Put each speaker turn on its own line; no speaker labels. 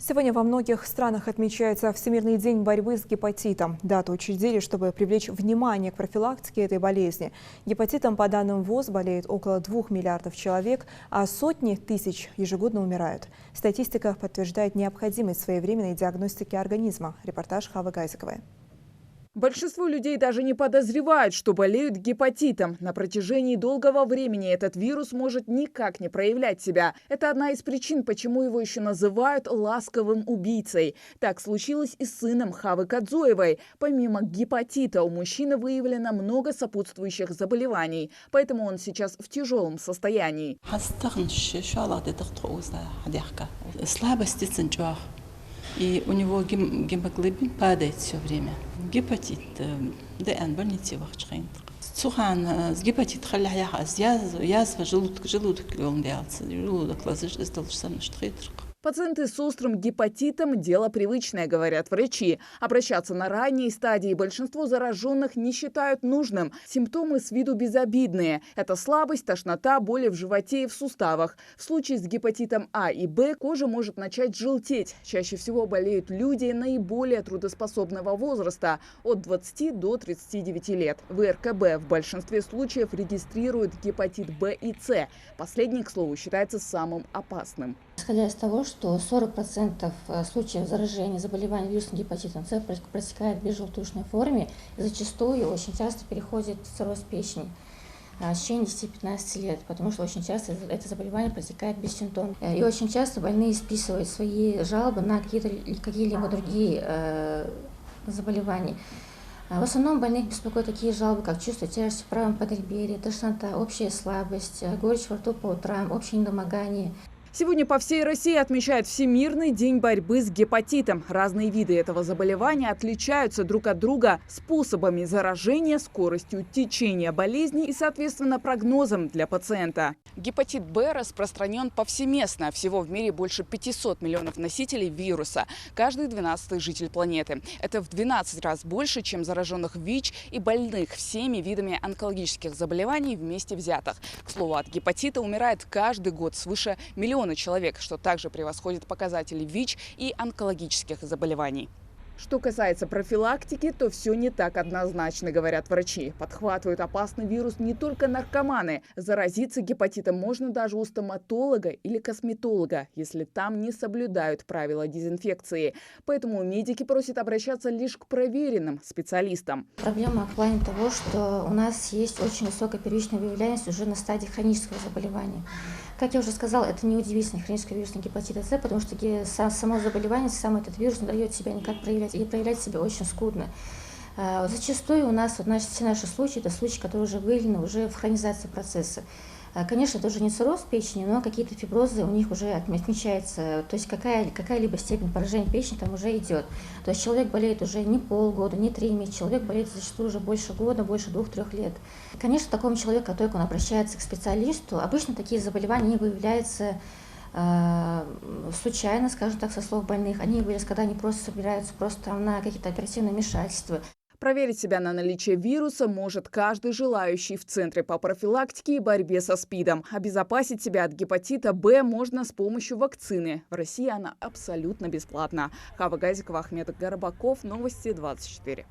Сегодня во многих странах отмечается Всемирный день борьбы с гепатитом. Дату учредили, чтобы привлечь внимание к профилактике этой болезни. Гепатитом, по данным ВОЗ, болеет около 2 миллиардов человек, а сотни тысяч ежегодно умирают. Статистика подтверждает необходимость своевременной диагностики организма. Репортаж Хавы Газиковой.
Большинство людей даже не подозревают, что болеют гепатитом. На протяжении долгого времени этот вирус может никак не проявлять себя. Это одна из причин, почему его еще называют ласковым убийцей. Так случилось и с сыном Хавы Кадзоевой. Помимо гепатита у мужчины выявлено много сопутствующих заболеваний, поэтому он сейчас в тяжелом состоянии.
И у него гемоглобин падает все время. Гепатит, с гепатит язва желудок
Пациенты с острым гепатитом – дело привычное, говорят врачи. Обращаться на ранней стадии большинство зараженных не считают нужным. Симптомы с виду безобидные. Это слабость, тошнота, боли в животе и в суставах. В случае с гепатитом А и Б кожа может начать желтеть. Чаще всего болеют люди наиболее трудоспособного возраста – от 20 до 39 лет. В РКБ в большинстве случаев регистрируют гепатит Б и С. Последний, к слову, считается самым опасным.
Исходя из того, что 40% случаев заражения заболеванием вирусным гепатитом С протекает в безжелтушной форме и зачастую очень часто переходит в цирроз печени в течение 10-15 лет, потому что очень часто это заболевание протекает без симптомов. И очень часто больные списывают свои жалобы на какие-либо другие заболевания. В основном больных беспокоят такие жалобы, как чувство тяжести в правом подреберье, тошнота, общая слабость, горечь во рту по утрам, общее недомогание.
Сегодня по всей России отмечают Всемирный день борьбы с гепатитом. Разные виды этого заболевания отличаются друг от друга способами заражения, скоростью течения болезни и, соответственно, прогнозом для пациента. Гепатит Б распространен повсеместно. Всего в мире больше 500 миллионов носителей вируса. Каждый 12-й житель планеты. Это в 12 раз больше, чем зараженных ВИЧ и больных всеми видами онкологических заболеваний вместе взятых. К слову, от гепатита умирает каждый год свыше миллиона человек, что также превосходит показатели ВИЧ и онкологических заболеваний. Что касается профилактики, то все не так однозначно, говорят врачи. Подхватывают опасный вирус не только наркоманы. Заразиться гепатитом можно даже у стоматолога или косметолога, если там не соблюдают правила дезинфекции. Поэтому медики просят обращаться лишь к проверенным специалистам.
Проблема в плане того, что у нас есть очень высокая первичная выявляемость уже на стадии хронического заболевания. Как я уже сказала, это не удивительно хронический вирусный гепатит С, потому что само заболевание, сам этот вирус не дает себя никак проявлять, или проявлять себя очень скудно. Зачастую у нас все наши случаи, это случаи, которые уже выявлены уже в хронизации процесса. Конечно, это уже не цирроз печени, но какие-то фиброзы у них уже отмечаются, то есть какая-либо степень поражения печени там уже идет. То есть человек болеет уже не полгода, не 3 месяца, человек болеет зачастую уже больше года, больше 2-3 лет. Конечно, такому человеку, как только он обращается к специалисту, обычно такие заболевания не выявляются случайно, скажем так, со слов больных. Они выявляются, когда они просто собираются на какие-то оперативные вмешательства.
Проверить себя на наличие вируса может каждый желающий в Центре по профилактике и борьбе со СПИДом. Обезопасить себя от гепатита Б можно с помощью вакцины. В России она абсолютно бесплатна. Хава Газикова, Ахмед Горбаков, Новости 24.